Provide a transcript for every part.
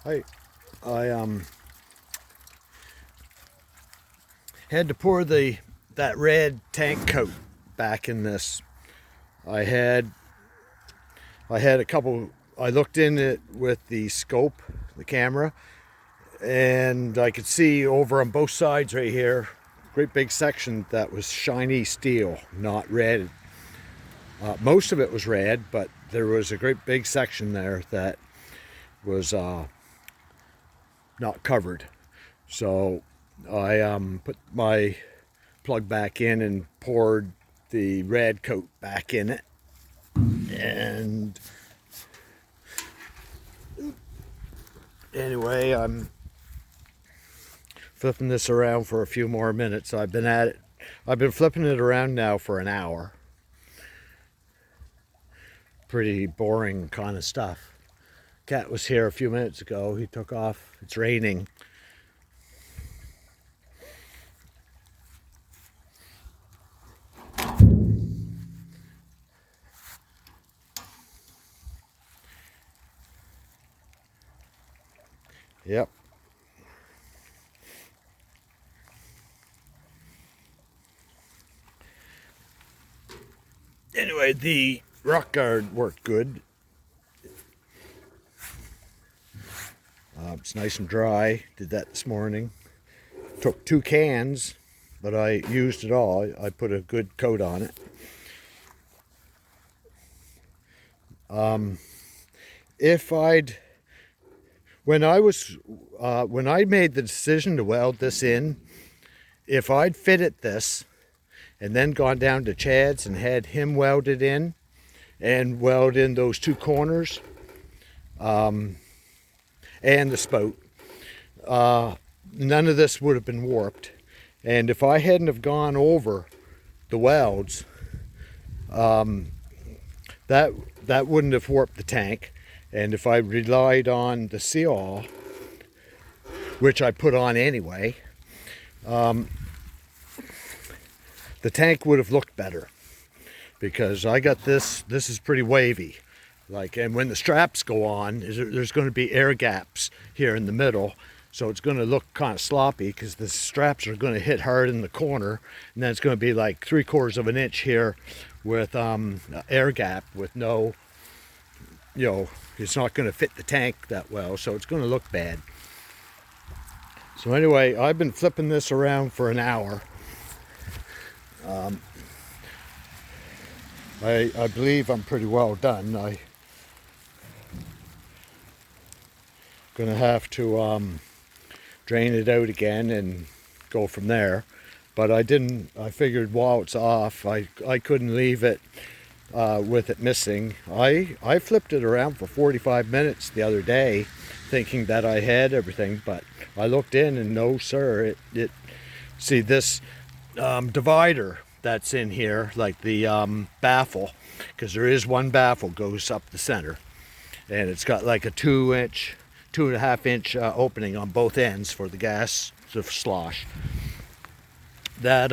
I had to pour that red tank coat back in this. I had a couple. I looked in it with the scope, the camera, and I could see over on both sides right here, great big section that was shiny steel, not red. Most of it was red, but there was a great big section there that was not covered. So I put my plug back in and poured the red coat back in it. And anyway, I'm flipping this around for a few more minutes. I've been at it. I've been flipping it around now for an hour. Pretty boring kind of stuff. Cat was here a few minutes ago. He took off. It's raining. Yep. Anyway, the rock guard worked good. It's nice and dry. Did that this morning. Took 2 cans, but I used it all. I put a good coat on it. When I made the decision to weld this in, if I'd fitted this and then gone down to Chad's and had him welded in and weld in those 2 corners and the spout, none of this would have been warped. And if I hadn't have gone over the welds, that wouldn't have warped the tank. And if I relied on the seal, which I put on anyway, the tank would have looked better, because I got this is pretty wavy. And when the straps go on, there's going to be air gaps here in the middle, so it's going to look kind of sloppy because the straps are going to hit hard in the corner, and then it's going to be like 3/4 of an inch here with air gap with no, it's not going to fit the tank that well, so it's going to look bad. So anyway, I've been flipping this around for an hour. I believe I'm pretty well done. I'm gonna have to drain it out again and go from there. But I figured while it's off, I couldn't leave it with it missing. I flipped it around for 45 minutes the other day, thinking that I had everything, but I looked in and no sir, see this divider that's in here, like the baffle, because there is one baffle goes up the center, and it's got like a 2.5 inch opening on both ends for the gas slosh. That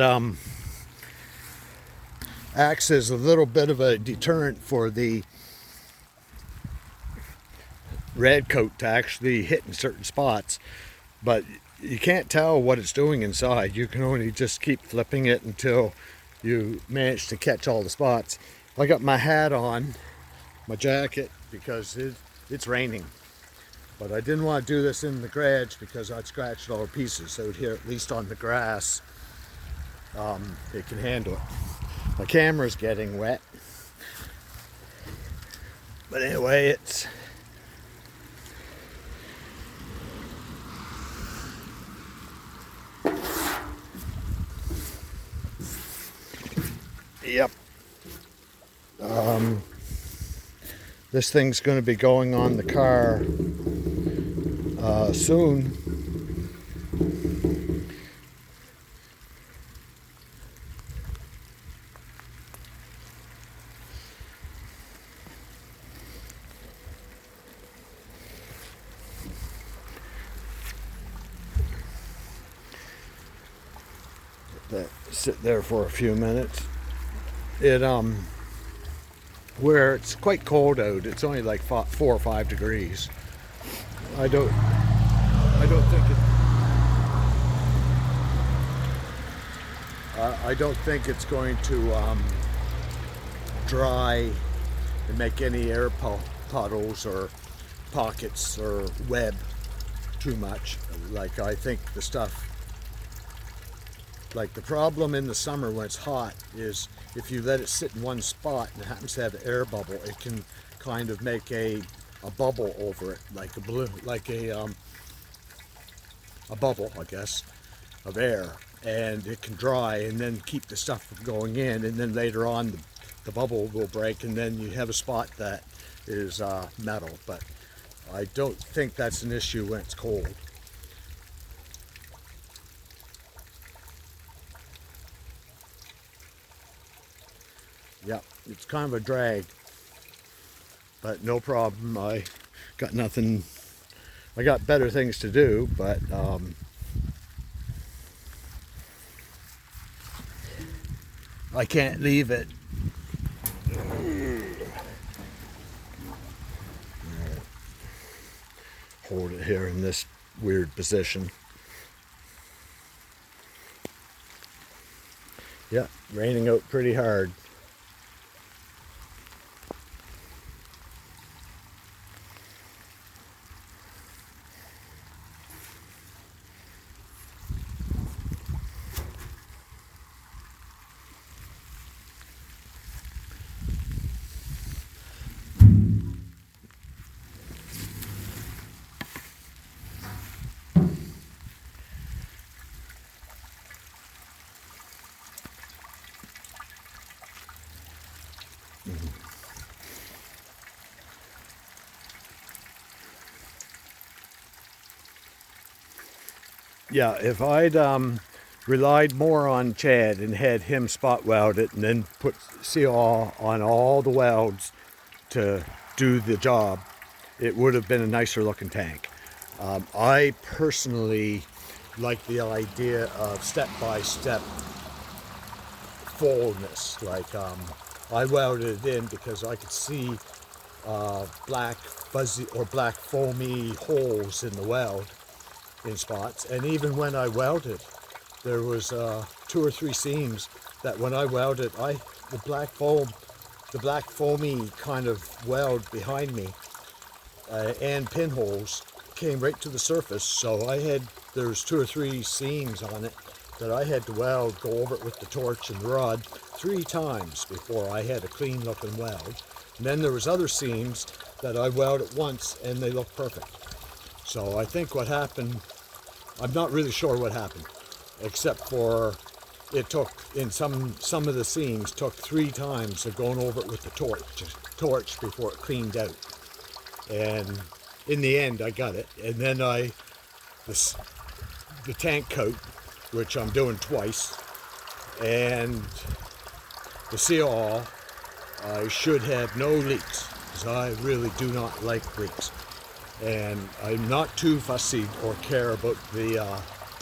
acts as a little bit of a deterrent for the red coat to actually hit in certain spots, but you can't tell what it's doing inside. You can only just keep flipping it until you manage to catch all the spots. I got my hat on, my jacket, because it's raining, but I didn't want to do this in the garage because I'd scratched all the pieces out here. At least on the grass, it can handle it. My camera's getting wet, but anyway, yep. This thing's going to be going on the car soon. Sit there for a few minutes. Where it's quite cold out, it's only like 4 or 5 degrees. I don't think it. I don't think it's going to dry and make any air puddles or pockets or web too much. Like, I think the stuff, like the problem in the summer when it's hot is if you let it sit in one spot and it happens to have an air bubble, it can kind of make a bubble over it, like a balloon, like a bubble, I guess, of air, and it can dry and then keep the stuff from going in, and then later on the bubble will break and then you have a spot that is metal. But I don't think that's an issue when it's cold. Yeah, it's kind of a drag, but no problem. I got nothing. I got better things to do, but I can't leave it. Hold it here in this weird position. Yeah, raining out pretty hard. Yeah, if I'd relied more on Chad and had him spot weld it and then put seal on all the welds to do the job, it would have been a nicer looking tank. I personally like the idea of step-by-step fullness. Like, I welded it in because I could see black fuzzy or black foamy holes in the weld in spots, and even when I welded, there was 2 or 3 seams that when I welded, the black foamy kind of weld behind me and pinholes came right to the surface. So there's 2 or 3 seams on it that I had to weld, go over it with the torch and rod 3 times before I had a clean looking weld. And then there was other seams that I welded once and they looked perfect. So I think what happened, I'm not really sure what happened, except for it took, in some of the seams, took 3 times of going over it with the torch before it cleaned out. And in the end, I got it. And then the tank coat, which I'm doing twice, and the seal all, I should have no leaks, because I really do not like leaks. And I'm not too fussy or care about the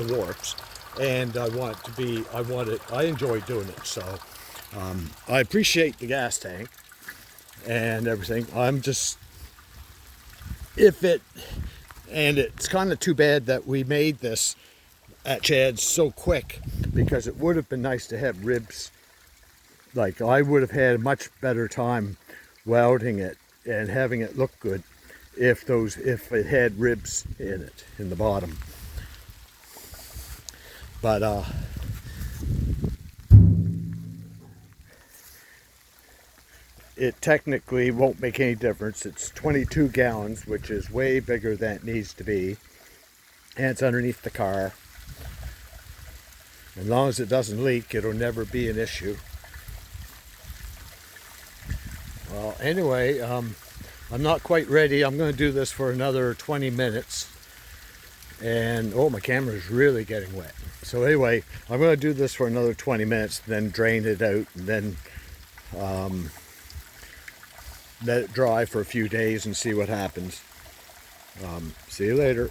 warps, and I enjoy doing it. So I appreciate the gas tank and everything. And it's kind of too bad that we made this at Chad's so quick, because it would have been nice to have ribs. Like, I would have had a much better time welding it and having it look good if it had ribs in it in the bottom. But it technically won't make any difference. It's 22 gallons, which is way bigger than it needs to be, and it's underneath the car. As long as it doesn't leak, it'll never be an issue. Well, anyway, I'm not quite ready. I'm going to do this for another 20 minutes. And, oh, my camera is really getting wet. So anyway, I'm going to do this for another 20 minutes, then drain it out, and then let it dry for a few days and see what happens. See you later.